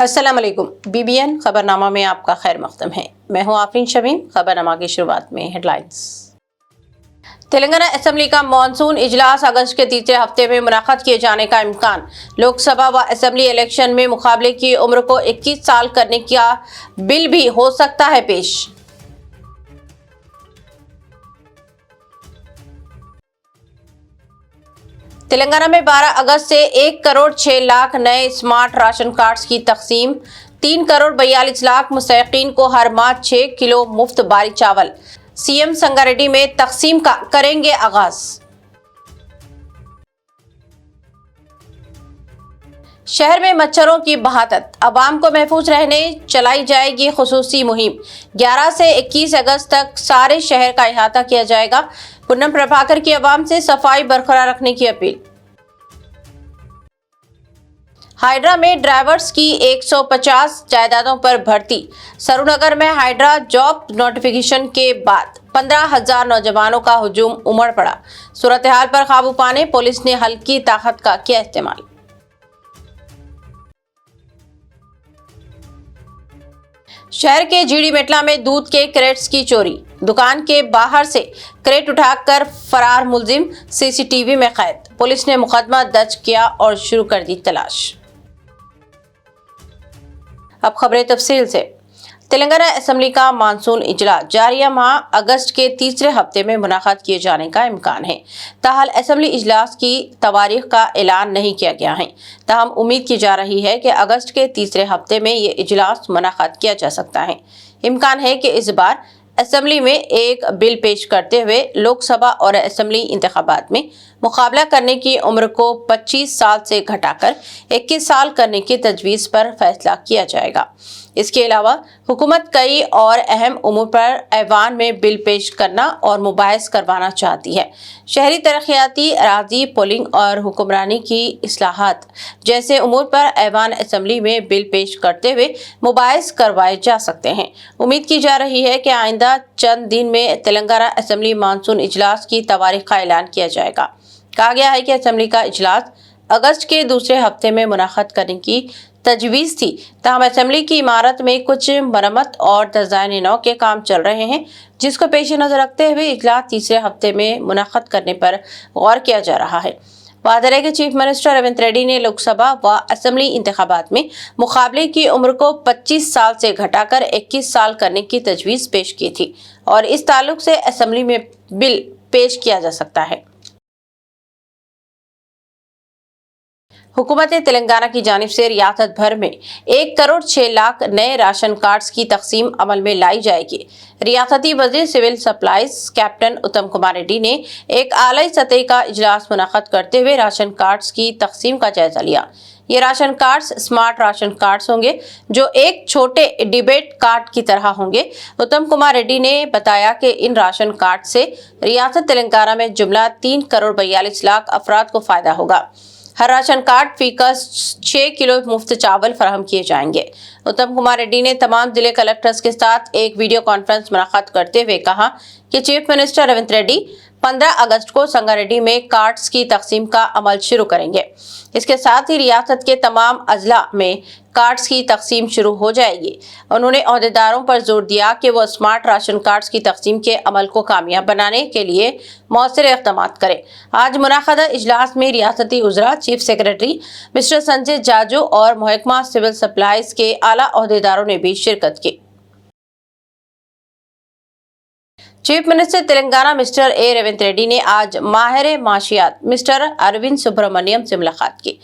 السلام علیکم۔ BBN خبرنامہ میں آپ کا خیر مقدم ہے۔ میں ہوں آفرین شمیم۔ خبرنامہ کی شروعات میں ہیڈ لائنز۔ تلنگانہ اسمبلی کا مانسون اجلاس اگست کے تیسرے ہفتے میں منعقد کیے جانے کا امکان۔ لوک سبھا و اسمبلی الیکشن میں مقابلے کی عمر کو 21 سال کرنے کا بل بھی ہو سکتا ہے پیش۔ تلنگانہ میں 12 اگست سے 1 کروڑ 6 لاکھ نئے اسمارٹ راشن کارڈز کی تقسیم۔ 3 کروڑ 42 لاکھ مستحقین کو ہر ماہ 6 کلو مفت باری چاول۔ CM سنگاریڈی میں تقسیم کا کریں گے آغاز۔ شہر میں مچھروں کی بہتات، عوام کو محفوظ رہنے چلائی جائے گی خصوصی مہم۔ 11 سے 21 اگست تک سارے شہر کا احاطہ کیا جائے گا۔ پونم پربھاکر کی عوام سے صفائی برقرار رکھنے کی اپیل۔ ہائیڈرا میں ڈرائیورز کی 150 جائیدادوں پر بھرتی۔ سرو نگر میں ہائیڈرا جاب نوٹیفیکیشن کے بعد 15,000 نوجوانوں کا ہجوم امڑ پڑا۔ صورتحال پر قابو پانے پولیس نے ہلکی طاقت کا کیا استعمال۔ شہر کے GD میٹلا میں دودھ کے کریٹس کی چوری۔ دکان کے باہر سے کریٹ اٹھا کر فرار ملزم CCTV میں قید۔ پولیس نے مقدمہ درج کیا اور شروع کر دی تلاش۔ اب خبریں تفصیل سے۔ تلنگانہ اسمبلی کا مانسون اجلاس جاریہ ماہ اگست کے تیسرے ہفتے میں منعقد کیے جانے کا امکان ہے۔ تاحال اسمبلی اجلاس کی تاریخ کا اعلان نہیں کیا گیا ہے۔ تاہم امید کی جا رہی ہے کہ اگست کے تیسرے ہفتے میں یہ اجلاس منعقد کیا جا سکتا ہے۔ امکان ہے کہ اس بار اسمبلی میں ایک بل پیش کرتے ہوئے لوک سبھا اور اسمبلی انتخابات میں مقابلہ کرنے کی عمر کو 25 سال سے گھٹا کر 21 سال کرنے کی تجویز پر فیصلہ کیا جائے گا۔ اس کے علاوہ حکومت کئی اور اہم امور پر ایوان میں بل پیش کرنا اور مباحث کروانا چاہتی ہے۔ شہری ترقیاتی اراضی پولنگ اور حکمرانی کی اصلاحات جیسے امور پر ایوان اسمبلی میں بل پیش کرتے ہوئے مباحث کروائے جا سکتے ہیں۔ امید کی جا رہی ہے کہ آئندہ چند دن میں تلنگانہ اسمبلی مانسون اجلاس کی تاریخ کا اعلان کیا جائے گا۔ کہا گیا ہے کہ اسمبلی کا اجلاس اگست کے دوسرے ہفتے میں منعقد کرنے کی تجویز تھی، تاہم اسمبلی کی عمارت میں کچھ مرمت اور ڈیزائن نو کے کام چل رہے ہیں، جس کو پیش نظر رکھتے ہوئے اجلاس تیسرے ہفتے میں منعقد کرنے پر غور کیا جا رہا ہے۔ واضح ہے کہ چیف منسٹر ریونت ریڈی نے لوک سبھا و اسمبلی انتخابات میں مقابلے کی عمر کو 25 سال سے گھٹا کر 21 سال کرنے کی تجویز پیش کی تھی اور اس تعلق سے اسمبلی میں بل پیش کیا جا سکتا ہے۔ حکومت تلنگانہ کی جانب سے ریاست بھر میں 1 کروڑ 6 لاکھ نئے راشن کارڈز کی تقسیم عمل میں لائی جائے گی۔ ریاستی وزیر سول سپلائز کیپٹن اتم کمار ریڈی نے ایک اعلیٰ سطح کا اجلاس منعقد کرتے ہوئے راشن کارڈز کی تقسیم کا جائزہ لیا۔ یہ ration cards smart ration cards ہوں گے جو ایک چھوٹے ڈیبٹ کارڈ کی طرح ہوں گے۔ اتم کمار ریڈی نے بتایا کہ ان راشن کارڈ سے ریاست تلنگانہ میں جملہ 3 کروڑ 42 لاکھ افراد کو فائدہ ہوگا۔ ہر راشن کارڈ فی کس 6 کلو مفت چاول فراہم کیے جائیں گے۔ اتم کمار ریڈی نے تمام ضلع کلکٹرز کے ساتھ ایک ویڈیو کانفرنس منعقد کرتے ہوئے کہا کہ چیف منسٹر ریونت ریڈی 15 اگست کو سنگاریڈی میں کارڈز کی تقسیم کا عمل شروع کریں گے۔ اس کے ساتھ ہی ریاست کے تمام اضلاع میں کارڈز کی تقسیم شروع ہو جائے گی۔ انہوں نے عہدیداروں پر زور دیا کہ وہ اسمارٹ راشن کارڈز کی تقسیم کے عمل کو کامیاب بنانے کے لیے مؤثر اقدامات کریں۔ آج منعقدہ اجلاس میں ریاستی وزراء، چیف سیکریٹری مسٹر سنجے جاجو اور محکمہ سول سپلائز کے اعلیٰ عہدیداروں نے بھی شرکت کی۔ Chief minister Telangana mister A Revanth Reddy نے آج ماہر معاشیات مسٹر اروند سبرامنیم سے ملاقات کی۔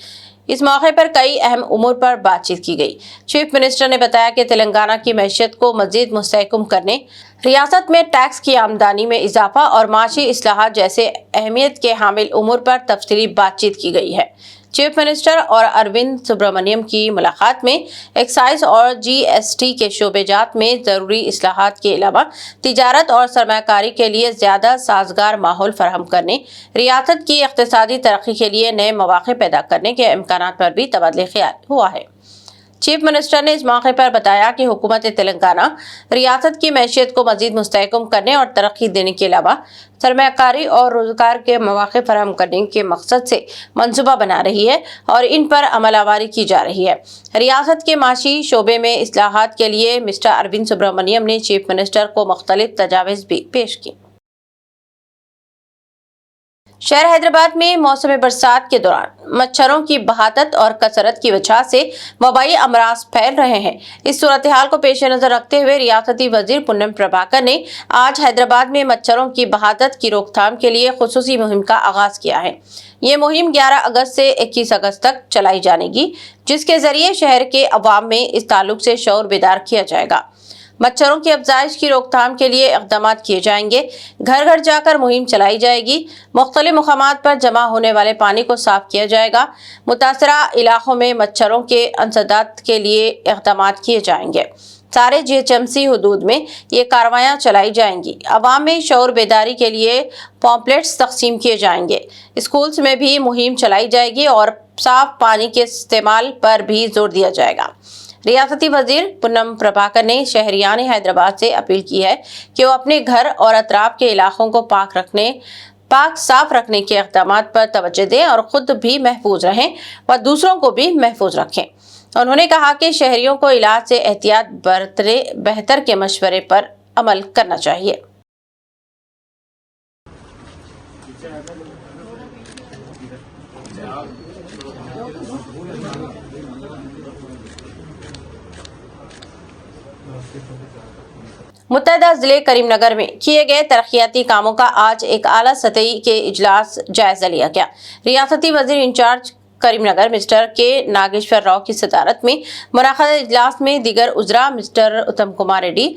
اس موقع پر کئی اہم امور پر بات چیت کی گئی۔ چیف منسٹر نے بتایا کہ تلنگانہ کی معیشت کو مزید مستحکم کرنے، ریاست میں ٹیکس کی آمدنی میں اضافہ اور معاشی اصلاحات جیسے اہمیت کے حامل امور پر تفصیلی بات چیت کی گئی ہے۔ چیف منسٹر اور اروند سبرامنیم کی ملاقات میں ایکسائز اور GST کے شعبے جات میں ضروری اصلاحات کے علاوہ تجارت اور سرمایہ کاری کے لیے زیادہ سازگار ماحول فراہم کرنے، ریاست کی اقتصادی ترقی کے لیے نئے مواقع پیدا کرنے کے امکانات پر بھی تبادلہ خیال ہوا ہے۔ چیف منسٹر نے اس موقع پر بتایا کہ حکومت تلنگانہ ریاست کی معیشت کو مزید مستحکم کرنے اور ترقی دینے کے علاوہ سرمایہ کاری اور روزگار کے مواقع فراہم کرنے کے مقصد سے منصوبہ بنا رہی ہے اور ان پر عمل آوری کی جا رہی ہے۔ ریاست کے معاشی شعبے میں اصلاحات کے لیے مسٹر اروند سبرامنیم نے چیف منسٹر کو مختلف تجاویز بھی پیش کی۔ شہر حیدرآباد میں موسم برسات کے دوران مچھروں کی بہتات اور کثرت کی وجہ سے وبائی امراض پھیل رہے ہیں۔ اس صورتحال کو پیش نظر رکھتے ہوئے ریاستی وزیر پونم پربھاکر نے آج حیدرآباد میں مچھروں کی بہتات کی روک تھام کے لیے خصوصی مہم کا آغاز کیا ہے۔ یہ مہم 11 اگست سے 21 اگست تک چلائی جائے گی، جس کے ذریعے شہر کے عوام میں اس تعلق سے شعور بیدار کیا جائے گا۔ مچھروں کی افزائش کی روک تھام کے لیے اقدامات کیے جائیں گے۔ گھر گھر جا کر مہم چلائی جائے گی۔ مختلف مقامات پر جمع ہونے والے پانی کو صاف کیا جائے گا۔ متاثرہ علاقوں میں مچھروں کے انسداد کے لیے اقدامات کیے جائیں گے۔ سارے GHMC حدود میں یہ کارروائیاں چلائی جائیں گی۔ عوام میں شعور بیداری کے لیے پامپلیٹس تقسیم کیے جائیں گے۔ اسکولز میں بھی مہم چلائی جائے گی اور صاف پانی کے استعمال پر بھی زور دیا جائے گا۔ ریاستی وزیر پونم پربھاکر نے شہریان حیدرآباد سے اپیل کی ہے کہ وہ اپنے گھر اور اطراف کے علاقوں کو پاک صاف رکھنے کے اقدامات پر توجہ دیں اور خود بھی محفوظ رہیں اور دوسروں کو بھی محفوظ رکھیں۔ انہوں نے کہا کہ شہریوں کو علاج سے احتیاط برتنے بہتر کے مشورے پر عمل کرنا چاہیے۔ متحدہ ضلع کریم نگر میں کیے گئے ترقیاتی کاموں کا آج ایک اعلیٰ سطحی کے اجلاس جائزہ لیا گیا۔ ریاستی وزیر انچارج کریم نگر مسٹر کے ناگیشور راؤ کی صدارت میں منعقدہ اجلاس میں دیگر وزراء مسٹر اتم کمار ریڈی،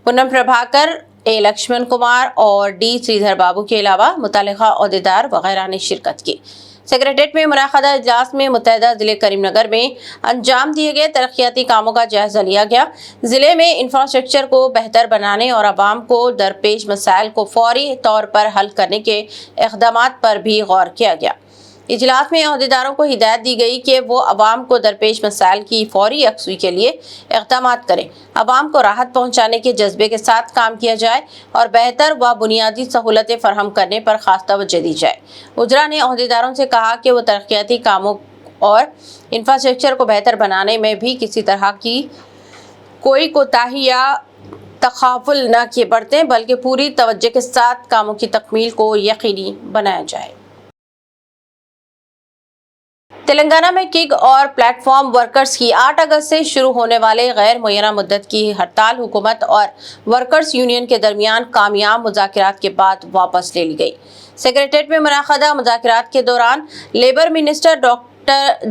پونم پربھاکر، اے لکشمن کمار اور ڈی سریدھر بابو کے علاوہ متعلقہ عہدیدار وغیرہ نے شرکت کی۔ سیکریٹریٹ میں منعقدہ اجلاس میں متحدہ ضلع کریم نگر میں انجام دیے گئے ترقیاتی کاموں کا جائزہ لیا گیا۔ ضلع میں انفراسٹرکچر کو بہتر بنانے اور عوام کو درپیش مسائل کو فوری طور پر حل کرنے کے اقدامات پر بھی غور کیا گیا۔ اجلاس میں عہدیداروں کو ہدایت دی گئی کہ وہ عوام کو درپیش مسائل کی فوری یکسوئی کے لیے اقدامات کریں، عوام کو راحت پہنچانے کے جذبے کے ساتھ کام کیا جائے اور بہتر و بنیادی سہولتیں فراہم کرنے پر خاص توجہ دی جائے۔ وزراء نے عہدیداروں سے کہا کہ وہ ترقیاتی کاموں اور انفراسٹرکچر کو بہتر بنانے میں بھی کسی طرح کی کوئی کوتاہی یا تغافل نہ کیے برتیں، بلکہ پوری توجہ کے ساتھ کاموں کی تکمیل کو یقینی بنایا جائے۔ تلنگانہ میں گیگ اور پلیٹ فارم ورکرز کی 8 اگست سے شروع ہونے والے غیر معینہ مدت کی ہڑتال حکومت اور ورکرز یونین کے درمیان کامیاب مذاکرات کے بعد واپس لے لی گئی۔ سیکریٹریٹ میں منعقدہ مذاکرات کے دوران لیبر منسٹر ڈاکٹر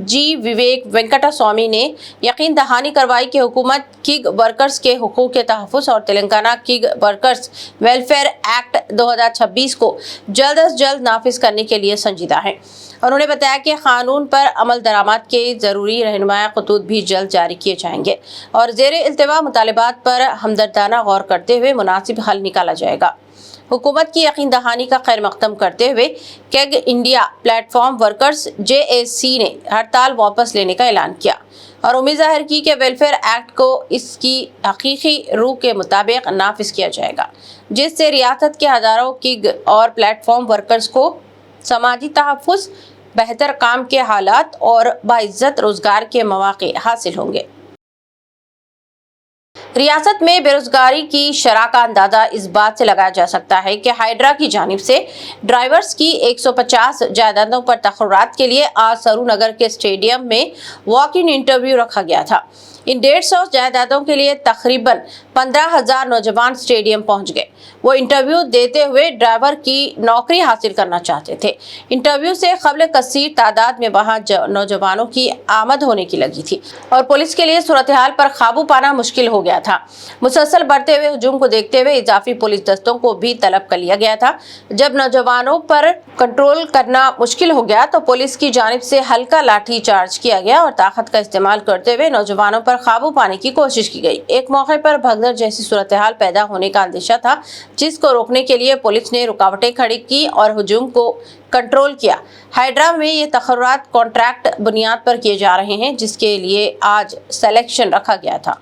جی وویک وینکٹا سوامی نے یقین دہانی کروائی کہ حکومت گیگ ورکرز کے حقوق کے تحفظ اور Telangana gig workers welfare act 2026 کو جلد از جلد نافذ کرنے کے لیے سنجیدہ ہے۔ انہوں نے بتایا کہ قانون پر عمل درآمد کے ضروری رہنما خطوط بھی جلد جاری کیے جائیں گے اور زیر التوا مطالبات پر ہمدردانہ غور کرتے ہوئے مناسب حل نکالا جائے گا۔ حکومت کی یقین دہانی کا خیر مقدم کرتے ہوئے gig India plate form workers JAC نے ہڑتال واپس لینے کا اعلان کیا اور امید ظاہر کی کہ ویلفیئر ایکٹ کو اس کی حقیقی روح کے مطابق نافذ کیا جائے گا، جس سے ریاست کے ہزاروں گیگ اور پلیٹ فارم ورکرز کو سماجی تحفظ، بہتر کام کے حالات اور باعزت روزگار کے مواقع حاصل ہوں گے۔ ریاست میں بے روزگاری کی شرح کا اندازہ اس بات سے لگایا جا سکتا ہے کہ ہائیڈرا کی جانب سے ڈرائیورز کی 150 جائیدادوں پر تقررات کے لیے آج سرو نگر کے اسٹیڈیم میں واک ان انٹرویو رکھا گیا تھا۔ ان 150 جائیدادوں کے لیے تقریباً 15,000 نوجوان اسٹیڈیم پہنچ گئے۔ وہ انٹرویو دیتے ہوئے ڈرائیور کی نوکری حاصل کرنا چاہتے تھے۔ انٹرویو سے قبل کثیر تعداد میں وہاں نوجوانوں کی آمد ہونے کی لگی تھی اور پولیس کے لیے صورتحال پر قابو پانا مشکل ہو گیا تھا۔ था। मुसलसल बढ़ते हुए हुजूम को देखते हुए इजाफी पुलिस दस्तों को भी तलब कर लिया गया था। जब नौजवानों पर कंट्रोल करना मुश्किल हो गया तो पुलिस की जानिब से हल्का लाठी चार्ज किया गया और ताकत का इस्तेमाल करते हुए नौजवानों पर काबू पाने की कोशिश की गई। एक मौके पर भगदड़ जैसी सूरत हाल पैदा होने का अंदेशा था, जिसको रोकने के लिए पुलिस ने रुकावटें खड़ी की और हुजूम को कंट्रोल किया। हाइड्रा में ये तकर्रुरात कॉन्ट्रैक्ट बुनियाद पर किए जा रहे हैं, जिसके लिए आज सिलेक्शन रखा गया था।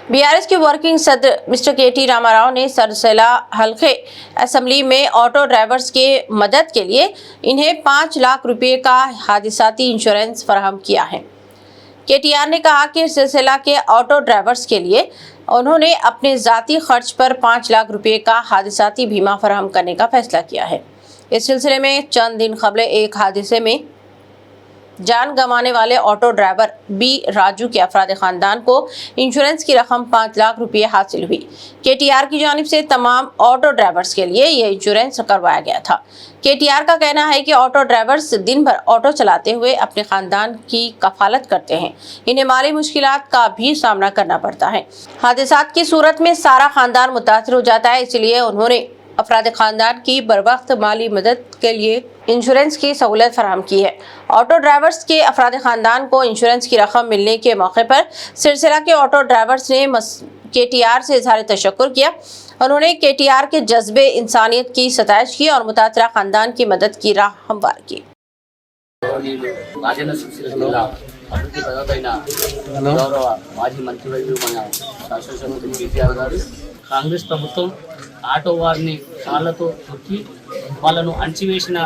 बीआरएस के वर्किंग सदर मिस्टर के.टी. रामाराव ने सरसेला हल्के असेंबली में ऑटो ड्राइवर्स के मदद के लिए इन्हें 5 लाख रुपए का हादिसाती इंश्योरेंस फराहम किया है। केटीआर ने कहा कि सिलसिला के ऑटो ड्राइवर्स के लिए उन्होंने अपने ज़ाती खर्च पर 5 लाख रुपए का हादिसाती बीमा फराहम करने का फैसला किया है। इस सिलसिले में चंद दिन कबल एक हादसे में जान गंवाने वाले ऑटो ड्राइवर बी राजू के अफराद खानदान को इंश्योरेंस की रकम 5 लाख रुपए हासिल हुई। केटीआर की जानिब से तमाम ऑटो ड्राइवर्स के लिए यह इंश्योरेंस करवाया गया था। केटीआर का कहना है कि ऑटो ड्राइवर्स दिन भर ऑटो चलाते हुए अपने खानदान की कफालत करते हैं। इन्हें माली मुश्किलात का भी सामना करना पड़ता है। हादसात की सूरत में सारा खानदान मुतासिर हो जाता है, इसलिए उन्होंने अफराद खानदान की बरवक्त माली मदद के लिए इंश्योरेंस की सहूलत फराहम की है। ऑटो ड्राइवर्स के अफराद खानदान को इंश्योरेंस की रकम मिलने के मौके पर सिलसिला के ऑटो ड्राइवर्स ने केटीआर से इजहार तशक्कुर किया। उन्होंने केटीआर के जज्बे इंसानियत की सताइश की और मुतासरा खानदान की मदद की राह हमवार की। కాంగ్రెస్ ప్రభుత్వం ఆటో వారిని కాళ్ళతో తొక్కి వాళ్ళను అణచివేసిన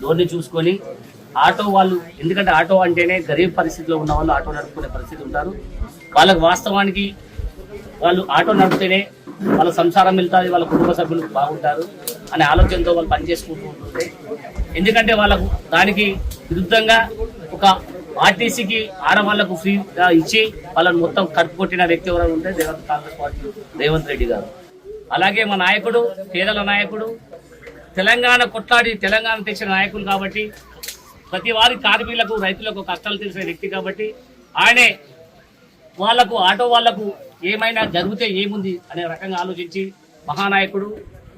ధోరణి చూసుకొని ఆటో వాళ్ళు, ఎందుకంటే ఆటో అంటేనే గరీబ్ పరిస్థితిలో ఉన్న వాళ్ళు ఆటో నడుపుకునే పరిస్థితి ఉంటారు. వాళ్ళకు వాస్తవానికి వాళ్ళు ఆటో నడిపితేనే వాళ్ళ సంసారం వెళ్తుంది, వాళ్ళ కుటుంబ సభ్యులు బాగుంటారు అనే ఆలోచనతో వాళ్ళు పనిచేసుకుంటూ ఉంటుంటే, ఎందుకంటే వాళ్ళకు దానికి విరుద్ధంగా ఒక ఆర్టీసీకి ఆడవాళ్లకు ఫ్రీగా ఇచ్చి వాళ్ళని మొత్తం కడుపు కొట్టిన వ్యక్తి ఎవరైనా ఉంటే కాంగ్రెస్ పార్టీ రేవంత్ రెడ్డి గారు. అలాగే మా నాయకుడు, పేదల నాయకుడు, తెలంగాణ కొట్లాడి తెలంగాణ తెచ్చిన నాయకులు కాబట్టి, ప్రతి వారి కార్మికులకు రైతులకు కష్టాలు తెలిసిన వ్యక్తి కాబట్టి ఆయనే వాళ్లకు ఆటో వాళ్లకు ఏమైనా జరిగితే ఏముంది అనే రకంగా ఆలోచించి మహానాయకుడు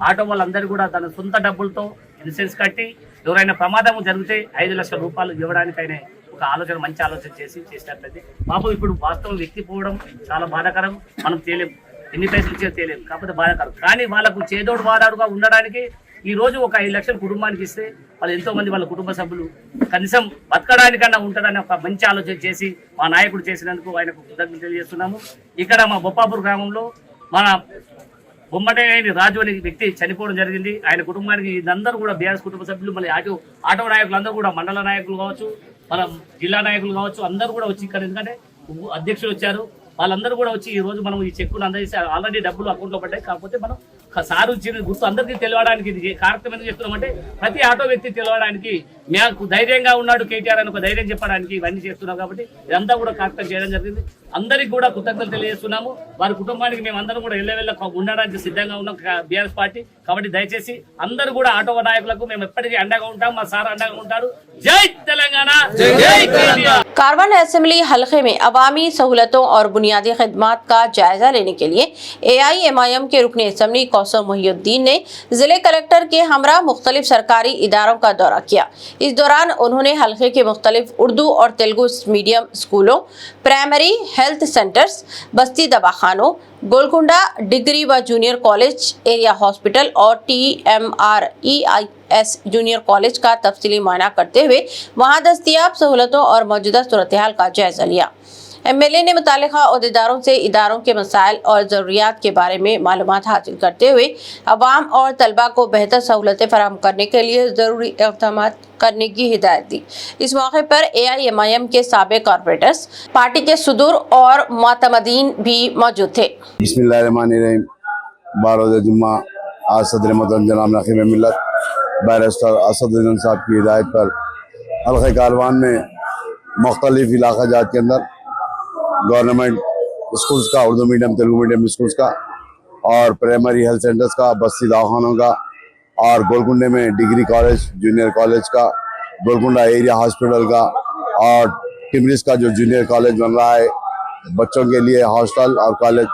ఆటో వాళ్ళందరూ కూడా తన సొంత డబ్బులతో ఇన్సూరెన్స్ కట్టి ఎవరైనా ప్రమాదం జరిగితే 5 లక్షల రూపాయలు ఇవ్వడానికైనా ఒక ఆలోచన, మంచి ఆలోచన చేసినట్లయితే బాబు ఇప్పుడు వాస్తవం వ్యక్తి పోవడం చాలా బాధాకరం. మనం తేలేం, ఎన్ని పైసలు ఇచ్చే తేలేం, కాకపోతే బాధాకరం. కానీ వాళ్ళకు చేదోడు వాదాడుగా ఉండడానికి ఈ రోజు ఒక 5 లక్షల కుటుంబానికి ఇస్తే వాళ్ళు ఎంతో మంది వాళ్ళ కుటుంబ సభ్యులు కనీసం బతకడానికన్నా ఉంటుందని ఒక మంచి ఆలోచన చేసి మా నాయకుడు చేసినందుకు ఆయనకు కృతజ్ఞతలు తెలియజేస్తున్నాము. ఇక్కడ మా బొప్పాపూర్ గ్రామంలో మన బొమ్మటేని రాజు అనే వ్యక్తి చనిపోవడం జరిగింది. ఆయన కుటుంబానికి ఇదందరూ కూడా బీఆర్ఎస్ కుటుంబ సభ్యులు, మళ్ళీ ఆటో నాయకులు అందరూ కూడా, మండల నాయకులు కావచ్చు, మన జిల్లా నాయకులు కావచ్చు, అందరూ కూడా వచ్చి ఇక్కడ, ఎందుకంటే అధ్యక్షులు వచ్చారు, వాళ్ళందరూ కూడా వచ్చి ఈ రోజు మనం ఈ చెక్కును అందజేసి ఆల్రెడీ డబ్బులు అకౌంట్లో పడ్డాయి. కాకపోతే మనం సారు ఇచ్చిన గుర్తు అందరికీ తెలియడానికి ఇది కార్యక్రమం ఎందుకు చేస్తున్నామంటే ప్రతి ఆటో వ్యక్తి తెలియడానికి, మాకు ధైర్యంగా ఉన్నాడు కేటీఆర్ అని ఒక ధైర్యం చెప్పడానికి ఇవన్నీ చేస్తున్నాం. కాబట్టి ఇదంతా కూడా కార్యక్రమం చేయడం జరిగింది. అందరికీ కూడా కృతజ్ఞతలు తెలియజేస్తున్నాము. వారి కుటుంబానికి మేము అందరం కూడా ఎల్లవెల్ల ఉండడానికి సిద్ధంగా ఉన్నాం బీఆర్ఎస్ పార్టీ. కాబట్టి దయచేసి అందరూ కూడా ఆటో నాయకులకు మేము ఎప్పటికీ అండగా ఉంటాం, మా సార్ అండగా ఉంటారు. జై తెలంగాణ, జై కేటీఆర్। कारवन असेंबली हलके में अवामी सहूलतों और बुनियादी खिदमात का जायजा लेने के लिए AIMIM के रुकन असेंबली कौसर मोहिउद्दीन ने जिले कलेक्टर के हमरा मुख्तलिफ सरकारी इदारों का दौरा किया। इस दौरान उन्होंने हलके के मुख्तलिफ उर्दू और तेलुगु मीडियम स्कूलों, प्राइमरी हेल्थ सेंटर्स, बस्ती दवाखानों, गोलकुंडा डिग्री व जूनियर कॉलेज, एरिया हॉस्पिटल और TMREIS जूनियर कॉलेज का तफसीली मुआयना करते हुए वहां दस्तियाब सहूलतों और मौजूदा सूरत हाल का जायजा लिया। MLA ने मुतालिका अहदेदारों से इदारों के मसाइल और ज़रूरियात के बारे में मालूमात हासिल करते हुए अवाम और तलबा को बेहतर सहूलतें फराहम करने के लिए ज़रूरी इक़दाम करने की हिदायत दी। इस मौके पर AIMIM के साबिक़ कॉर्पोरेटर्स, पार्टी के सुदूर और मुतमदीन भी मौजूद थे। बिस्मिल्लाहिर्रहमानिर्रहीम। बारोज़ जुम्मा आज सदर मोहतरम जनाब नक़ीब मिल्लत बैरिस्टर असदुद्दीन साहब की हिदायत पर हल्क़े कारवान में मुख्तलिफ इलाक़ा जात के अंदर गवर्नमेंट स्कूल्स का, Urdu medium, Telugu medium schools का और प्राइमरी हेल्थ सेंटर्स का, बस्ती दवाखानों का और गोलकुंडे में डिग्री कॉलेज, जूनियर कॉलेज का, गोलकुंडा एरिया हॉस्पिटल का और टिमरिस का जो जूनियर कॉलेज बन रहा है, बच्चों के लिए हॉस्टल और कॉलेज,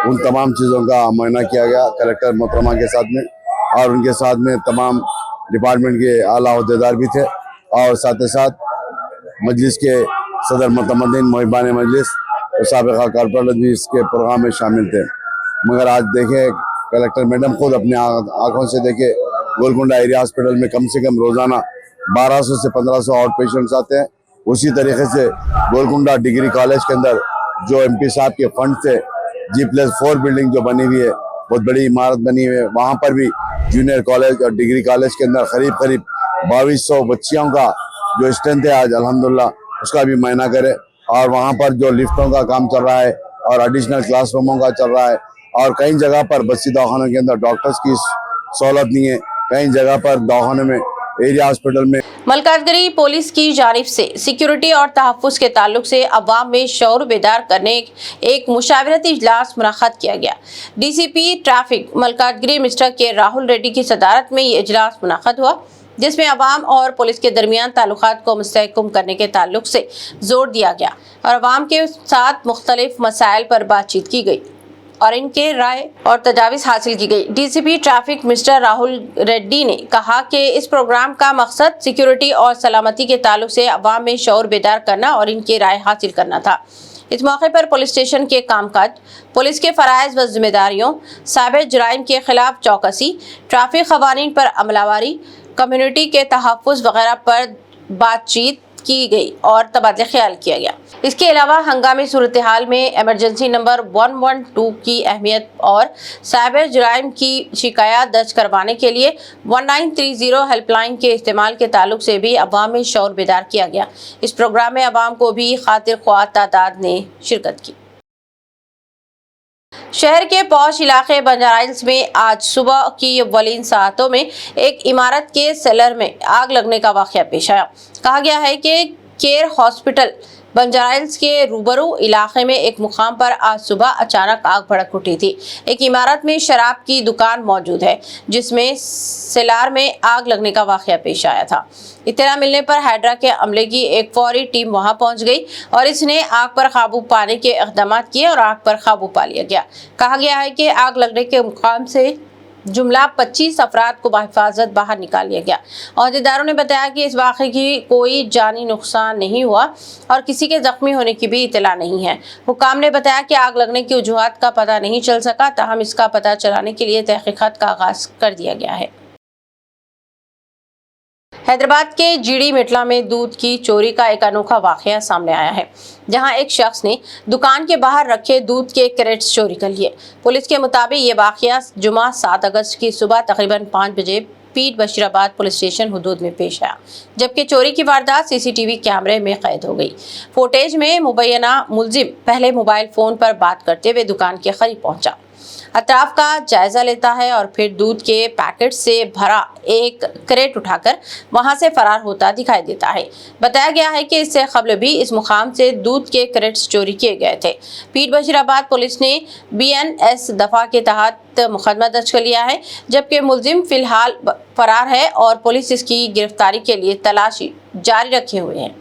उन तमाम चीज़ों का मुआयना किया गया कलेक्टर मोहतरमा के साथ में। और उनके साथ में तमाम डिपार्टमेंट के आला अहदेदार भी थे और साथ ही साथ मजलिस के सदर मुतमदीन मुहिबान मजलिस और साबिक़ा कॉर्पोरेटर भी इसके प्रोग्राम में शामिल थे। मगर आज देखें, कलेक्टर मैडम खुद अपने आँखों से देखे गोलकुंडा एरिया हॉस्पिटल में कम से कम रोज़ाना 1200 से 1500 आउट पेशेंट्स आते हैं। उसी तरीके से गोलकुंडा डिग्री कॉलेज के अंदर जो MP साहब के फंड से G+4 बिल्डिंग जो बनी हुई है, बहुत बड़ी इमारत बनी हुई है, वहाँ पर भी जूनियर कॉलेज और डिग्री कॉलेज के अंदर करीब 2200 बच्चियों का जो स्ट्रेंथ है आज अल्हम्दुलिल्लाह उसका भी मुआयना करे। और वहाँ पर जो लिफ्टों का काम चल रहा है और एडिशनल क्लासरूमों का चल रहा है और कई जगह पर बस्ती दवाखानों के अंदर डॉक्टर्स की सहूलत नहीं है, कई जगह पर दवाखानों में एरिया हॉस्पिटल में। मलकाजगिरी पुलिस की जानिब से सिक्योरिटी और तहफ़्फ़ुज़ के ताल्लुक से अवाम में शऊर बेदार करने एक मुशावरती इजलास मुनअक़्क़द किया गया। DCP ट्रैफिक मलकाजगिरी मिस्टर के राहुल रेड्डी की सदारत में ये इजलास मुनअक़्क़द हुआ, जिसमें अवाम और पुलिस के दरमियान ताल्लुकात को मुस्तहकम करने के ताल्लुक से जोर दिया गया और अवाम के साथ मुख्तलिफ मसाइल पर बातचीत की गई और इनके राय और तजावीज़ हासिल की गई। DCP traffic mister Rahul Reddy ने कहा कि इस प्रोग्राम का मकसद सिक्योरिटी और सलामती के ताल्लुक से अवाम में शऊर बेदार करना और इनकी राय हासिल करना था। इस मौके पर पुलिस स्टेशन के कामकाज, पुलिस के फ़राइज़ व जिम्मेदारियों, साबिक़ जराइम के खिलाफ चौकसी, ट्रैफिक क़वानीन पर अमलावरी, कम्युनिटी के तहफ़्फ़ुज़ वगैरह पर बातचीत की गई और तबादला ख्याल किया गया। इसके अलावा हंगामी सूरत हाल में इमरजेंसी नंबर 112 की अहमियत और साइबर जराइम की शिकायत दर्ज करवाने के लिए 1930 हेल्पलाइन के इस्तेमाल के ताल्लुक से भी अवाम में शऊर बेदार किया गया। इस प्रोग्राम में अवाम को भी खातिर ख्वाह तादाद ने शिरकत की। शहर के पौश इलाके बंजाराइल्स में आज सुबह की अव्वलीन सातों में एक इमारत के सेलर में आग लगने का वाक़या पेश आया। कहा गया है कि केयर हॉस्पिटल बंजाराइल्स के रूबरू इलाके में एक मुकाम पर आज सुबह अचानक आग भड़क उठी थी। एक इमारत में शराब की दुकान मौजूद है, जिसमें सेलार में आग लगने का वाक़या पेश आया था। इत्तला मिलने पर हाइड्रा के अमले की एक फौरी टीम वहां पहुंच गई और इसने आग पर काबू पाने के इक़दाम किए और आग पर काबू पा लिया गया। कहा गया है कि आग लगने के मुकाम से जुमला 25 अफराद को बाहिफाजत बाहर निकाल लिया गया। अहदेदारों ने बताया कि इस वाक़े की कोई जानी नुकसान नहीं हुआ और किसी के जख्मी होने की भी इत्तला नहीं है। हुकाम ने बताया कि आग लगने की वजूहात का पता नहीं चल सका, ताहम इसका पता चलाने के लिए तहक़ीक़ात का आगाज़ कर दिया गया है। हैदराबाद के GD मेटला में दूध की चोरी का एक अनोखा वाक़या सामने आया है, जहां एक शख्स ने दुकान के बाहर रखे दूध के क्रेट्स चोरी कर लिए। पुलिस के मुताबिक ये वाक़या जुमा 7 अगस्त की सुबह तकरीबन 5 बजे पीर बशीराबाद पुलिस स्टेशन हुदूद में पेश आया, जबकि चोरी की वारदात CCTV कैमरे में कैद हो गई। फुटेज में मुबैना मुलजिम पहले मोबाइल फ़ोन पर बात करते हुए दुकान के करीब पहुंचा, अतराफ का जायजा लेता है और फिर दूध के पैकेट से भरा एक क्रेट उठाकर वहां से फरार होता दिखाई देता है। बताया गया है कि इससे कबल भी इस मुकाम से दूध के क्रेट्स चोरी किए गए थे। पीर बशीराबाद पुलिस ने BNS दफा के तहत मुकदमा दर्ज कर लिया है, जबकि मुलजिम फिलहाल फरार है और पुलिस इसकी गिरफ्तारी के लिए तलाशी जारी रखे हुए है।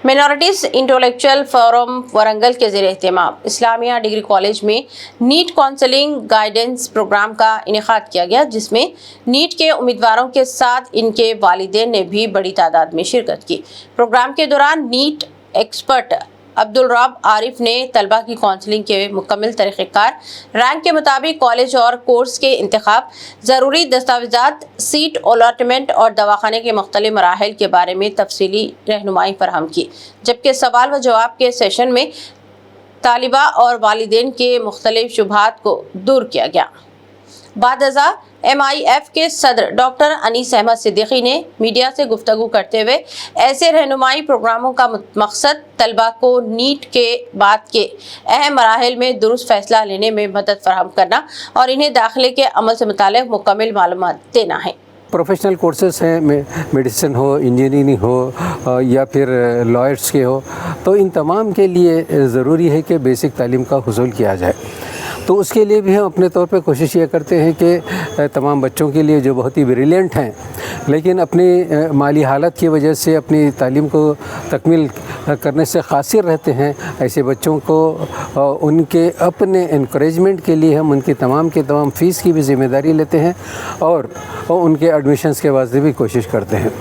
मिनॉरिटीज़ इंटेलेक्चुअल फोरम वरंगल के ज़रिए एहतमाम इस्लामिया डिग्री कॉलेज में नीट काउंसलिंग गाइडेंस प्रोग्राम का इनेकाद किया गया, जिसमें नीट के उम्मीदवारों के साथ इनके वालिदैन ने भी बड़ी तादाद में शिरकत की। प्रोग्राम के दौरान नीट एक्सपर्ट अब्दुल रब आरिफ ने तलबा की काउंसलिंग के मुकम्मल तरीक़ेकार, रैंक के मुताबिक कॉलेज और कोर्स के इंतखाब, ज़रूरी दस्तावेज़ात, सीट अलॉटमेंट और दवाखाने के मुख्तलिफ मराहिल के बारे में तफसीली रहनुमाई फराहम की। जबकि सवाल व जवाब के सेशन में तालिबा और वालिदैन के मुख्तलिफ शुबहात को दूर किया गया। बादअज़ा MIF के सदर डॉक्टर अनीस अहमद सिद्दीकी ने मीडिया से गुफ्तगू करते हुए ऐसे रहनुमाई प्रोग्रामों का मकसद तलबा को नीट के बाद के अहम मराहिल में दुरुस्त फैसला लेने में मदद फराहम करना और इन्हें दाखिले के अमल से मुताल्लिक़ मुकम्मल मालूमात देना है। प्रोफेशनल कोर्सेस हैं, मेडिसिन हो, इंजीनियरिंग हो या फिर लॉयर्स के हो, तो इन तमाम के लिए ज़रूरी है कि बेसिक तालीम का हुसूल किया जाए। तो उसके लिए भी हम अपने तौर पे कोशिश ये करते हैं कि तमाम बच्चों के लिए जो बहुत ही ब्रिलियंट हैं लेकिन अपनी माली हालत की वजह से अपनी तालीम को तकमील करने से क़ासिर रहते हैं, ऐसे बच्चों को उनके अपने इनकरेजमेंट के लिए हम उनकी तमाम के तमाम फ़ीस की भी ज़िम्मेदारी लेते हैं और उनके एडमिशन्स के वास्ते भी कोशिश करते हैं।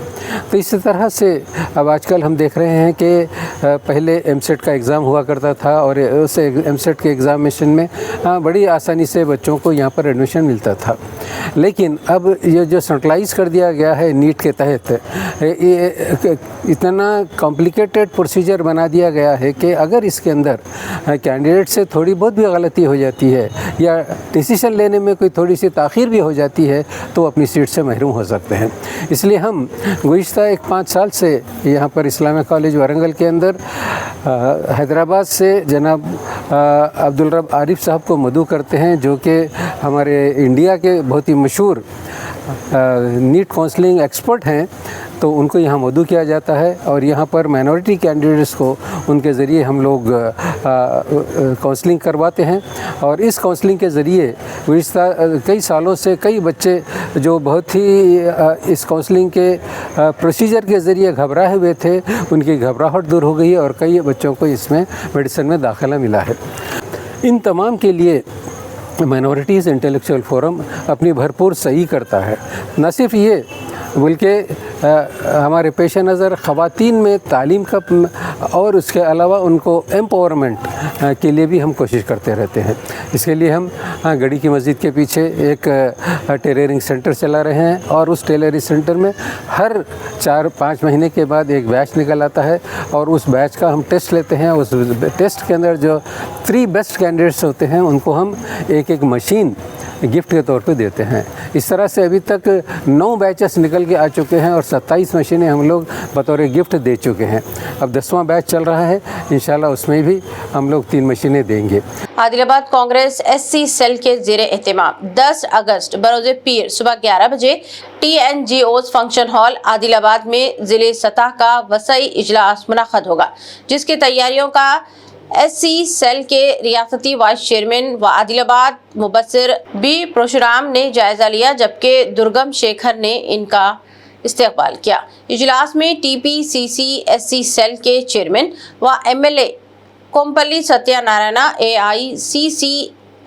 तो इसी तरह से अब आजकल हम देख रहे हैं कि पहले MSET का एग्ज़ाम हुआ करता था और उस MSET के एग्ज़ामिनेशन में बड़ी आसानी से बच्चों को यहाँ पर एडमिशन मिलता था, लेकिन अब ये जो सेंट्रलाइज़ कर दिया गया है नीट के तहत, ये इतना कॉम्प्लिकेटेड प्रोसीजर बना दिया गया है कि अगर इसके अंदर कैंडिडेट से थोड़ी बहुत भी गलती हो जाती है या डिसीजन लेने में कोई थोड़ी सी ताख़ीर भी हो जाती है तो अपनी सीट से महरूम हो सकते हैं। इसलिए हम गुज़िश्ता 5 साल से यहाँ पर इस्लामिक कॉलेज वारंगल के अंदर हैदराबाद से जनाब अब्दुल रब आरिफ साहब को मदऊ करते हैं, जो कि हमारे इंडिया के बहुत ही मशहूर नीट काउंसलिंग एक्सपर्ट हैं। तो उनको यहाँ मदऊ किया जाता है और यहाँ पर माइनॉरिटी कैंडिडेट्स को उनके ज़रिए हम लोग काउंसलिंग करवाते हैं और इस काउंसलिंग के ज़रिए गुज़िश्ता कई सालों से कई बच्चे जो बहुत ही इस काउंसलिंग के प्रोसीजर के ज़रिए घबराए हुए थे, उनकी घबराहट दूर हो गई और कई बच्चों को इसमें मेडिसिन में दाखिला मिला है। इन तमाम के लिए माइनॉरिटीज़ इंटेलेक्चुअल फोरम अपनी भरपूर सही करता है। न सिर्फ ये बल्कि हमारे पेश नज़र ख़वातीन में तालीम का और उसके अलावा उनको एम्पावरमेंट के लिए भी हम कोशिश करते रहते हैं। इसके लिए हम गढ़ी की मस्जिद के पीछे एक टेलरिंग सेंटर चला रहे हैं और उस टेलरिंग सेंटर में हर 4-5 महीने के बाद एक बैच निकल आता है और उस बैच का हम टेस्ट लेते हैं। उस टेस्ट के अंदर जो 3 बेस्ट कैंडिडेट्स होते हैं उनको हम एक मशीन गिफ्ट के तौर पे देते हैं। इस तरह से अभी तक 9 बैचेस निकल के आ चुके हैं और 27 मशीनें हम लोग बतौर गिफ्ट दे चुके हैं। अब 10वां बैच चल रहा है, इंशाल्लाह उसमें भी हम लोग 3 मशीनें देंगे। आदिलाबाद कांग्रेस SC सेल के ज़ेरे एहतमाम 10 अगस्त बरोज़ पीर सुबह 11 बजे TNGOs फंक्शन हॉल आदिलाबाद में ज़िले सतह का वसई इजलास मुनक़द होगा, जिसकी तैयारियों का SC सेल के रियासती वाइस चेयरमैन व आदिलाबाद मुबस्सिर B परशुराम ने जायजा लिया, जबकि दुर्गम शेखर ने इनका इस्तकबाल किया। इजलास में TPCC SC सेल के चेयरमैन व MLA Kompally Satyanarayana, AICC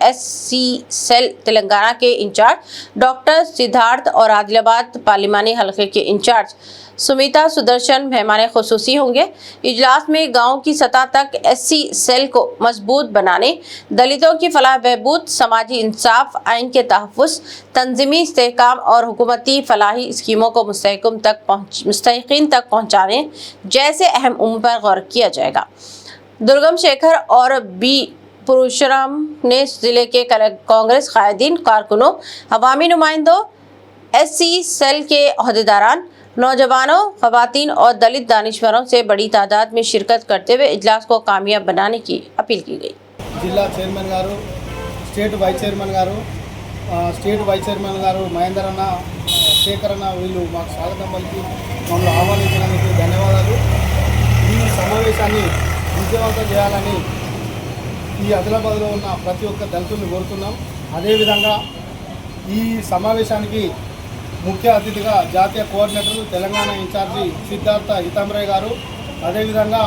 SC cell Telangana के इंचार्ज डॉक्टर सिद्धार्थ और आदिलाबाद पार्लिमानी हल्के के इंचार्ज सुमिता सुदर्शन मेहमान खुसूसी होंगे। इजलास में गाँव की सतह तक SC सेल को मजबूत बनाने, दलितों की फलाह बहबूद, समाजी इंसाफ, आइन के तहफ़्फ़ुज़, तंजीमी इस्तेहकाम और हुकूमती फलाही स्कीमों को मुस्तहिक़ीन तक पहुँचाने जैसे अहम उम्र पर गौर किया जाएगा। दुर्गम शेखर और B परशुराम ने ज़िले के कांग्रेस कायदीन, कारकुनों, अवामी नुमाइंदों, SC सेल के अहदेदारान, नौजवानों, ख़वातीन और दलित दानिशवरों से बड़ी तादाद में शिरकत करते हुए इजलास को कामयाब बनाने की अपील की गई। जिला चेयरमैन गारू, स्टेट वाइस चेयरमैन गारू महेंदर अन्न, शेखर अन्न వీళ్ళు మాకు స్వాగతం పలికి మమ్మల్ని ఆహ్వానించినందుకు ధన్యవాదాలు। ఈ సమావేశాన్ని విజయవంతం చేయాలని ఈ ఆదిలాబాద్లో ఉన్న ప్రతి ఒక్క దళితుల్ని కోరుతున్నాం। అదేవిధంగా ఈ సమావేశానికి ముఖ్య అతిథిగా జాతీయ కోఆర్డినేటర్ తెలంగాణ ఇన్ఛార్జి సిద్ధార్థ హితంరాయ్ గారు, అదేవిధంగా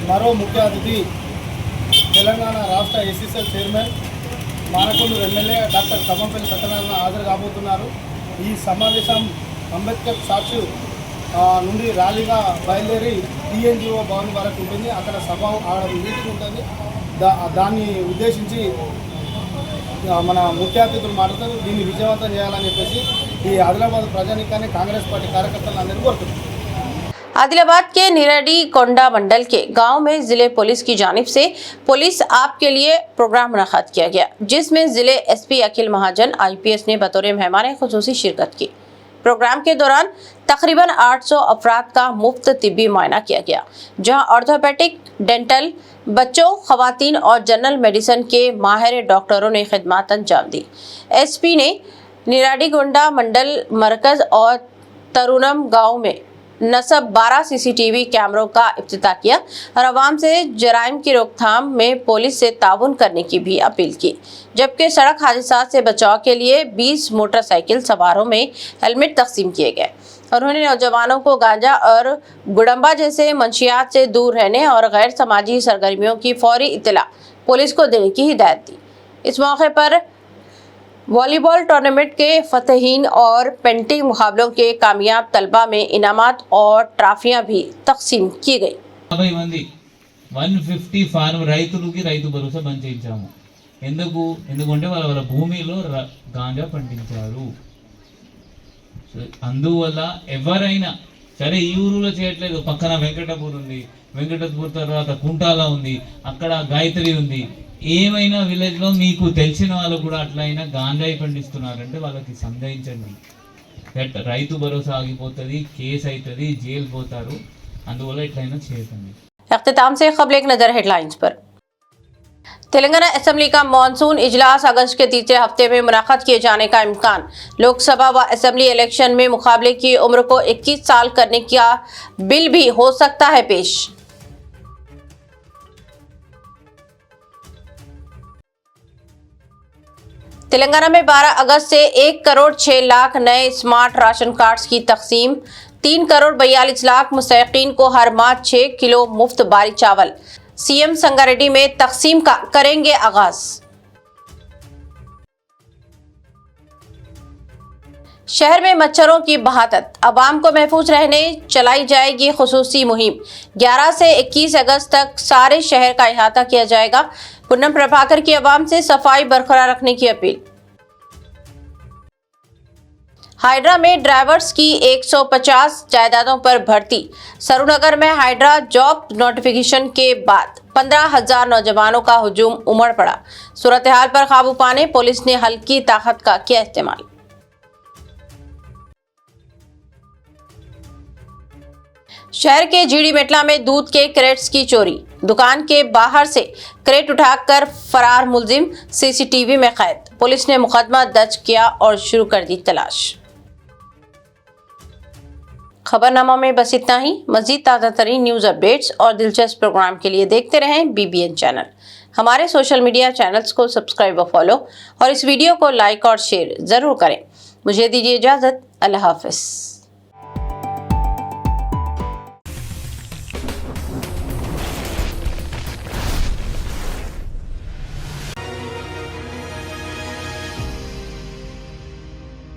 మరో ముఖ్య అతిథి తెలంగాణ రాష్ట్ర SC cell chairman Manakondur MLA doctor Khammampalli Satyanarayana హాజరు కాబోతున్నారు। ఈ సమావేశం అంబేద్కర్ సాక్షి నుండి ర్యాలీగా బయలుదేరి టీఎన్జిఓ భవన్ వరకు ఉంటుంది. అక్కడ సభ మీటింగ్ ఉంటుంది. దాన్ని ఉద్దేశించి మన ముఖ్య అతిథులు మాట్లాడుతారు. దీన్ని విజయవంతం చేయాలని చెప్పేసి ఈ ఆదిలాబాద్ ప్రజానికాన్ని కాంగ్రెస్ పార్టీ కార్యకర్తలు అందరినీ కోరుతున్నారు. आदिलाबाद के निराडी कोंडा मंडल के गांव में जिले पुलिस की जानिब से पुलिस आप के लिए प्रोग्राम मुनक़्क़द किया गया, जिसमें जिले एसपी अखिल महाजन IPS ने बतौर मेहमान खुसूसी शिरकत की। प्रोग्राम के दौरान तकरीबन 800 अफराद का मुफ्त तिब्बी मुआयना किया गया, जहां ऑर्थोपेडिक, डेंटल, बच्चों, खवातीन और जनरल मेडिसिन के माहिर डॉक्टरों ने खिदमत अंजाम दी। SP ने निराडी कोंडा मंडल मरकज और तरुणम गाँव में नस्ब 12 CCTV कैमरों का इफ्तिताह किया और आवाम से जराइम की रोकथाम में पुलिस से ताउन करने की भी अपील की। जबकि सड़क हादसा से बचाव के लिए 20 मोटरसाइकिल सवारों में हेलमेट तकसीम किए गए। उन्होंने नौजवानों को गांजा और गुड़म्बा जैसे मंशियात से दूर रहने और गैर समाजी सरगर्मियों की फौरी इत्तला पुलिस को देने की हिदायत दी। इस मौके पर वॉलीबॉल टूर्नामेंट के फतेहीन और पेंटिंग मुकाबलों के कामयाब तलबा में इनामात और ट्राफियां भी तकसीम की गई। 150 ఫార్మ్ రైతులకి రైతు భరోసా బంద్ చేయించాము. ఎందుకంటే వాళ్ళ భూమిలో గాంజా పండించారు. అందువల్ల ఎవరైనా సరే ఈ ఊరులో చేయట్లేదు, పక్కన వెంకటపూర్ ఉంది, వెంకటపూర్ తర్వాత కుంటాల ఉంది, అక్కడ గాయత్రి ఉంది, ఏమైనా విలేజ్లో మీకు తెలిసిన వాళ్ళు కూడా అట్లయినా గాంజాయి పండిస్తున్నారంటే వాళ్ళకి సందేహించండి. రైతు భరోసా ఆగిపోతుంది, కేసు అవుతుంది, జైలు పోతారు. అందువల్ల ఇట్లయినా చేయకండి. इख्तिताम से खबर एक नजर हेडलाइंस पर। तेलंगाना असेंबली का मॉनसून इजलास अगस्त के तीसरे हफ्ते में मुनाक़द किए जाने का इम्कान। लोकसभा व असेंबली इलेक्शन में मुकाबले की उम्र को 21 साल करने का बिल भी हो सकता है पेश। तेलंगाना में 12 अगस्त से 1 करोड़ 6 लाख नए स्मार्ट राशन कार्ड्स की तकसीम। 3 करोड़ 42 लाख मुस्तहिकीन को हर माह 6 किलो मुफ्त बारी चावल। CM संगारेड्डी में तकसीम का करेंगे आगाज। शहर में मच्छरों की बहादत, आवाम को महफूज रहने चलाई जाएगी खुसूसी मुहिम। 11 से 21 अगस्त तक सारे शहर का इहाता किया जाएगा। पूनम प्रभाकर की आवाम से सफाई बरकरार रखने की अपील। हाइड्रा में ड्राइवर्स की 150 जायदादों पर भर्ती। सरूनगर में हाइड्रा जॉब नोटिफिकेशन के बाद 15,000 नौजवानों का हुजूम उमड़ पड़ा। सूरत हाल पर काबू पाने पुलिस ने हल्की ताकत का किया इस्तेमाल। शहर के जीडी मेटला में दूध के क्रेट्स की चोरी। दुकान के बाहर से क्रेट उठाकर फरार मुलजिम CCTV में कैद। पुलिस ने मुकदमा दर्ज किया और शुरू कर दी तलाश। खबरनामा में बस इतना ही। मजीद ताज़ा तरीन न्यूज़ अपडेट्स और दिलचस्प प्रोग्राम के लिए देखते रहें BBN चैनल। हमारे सोशल मीडिया चैनल्स को सब्सक्राइब और फॉलो और इस वीडियो को लाइक और शेयर ज़रूर करें। मुझे दीजिए इजाज़त। अल्लाह हाफ़िज़।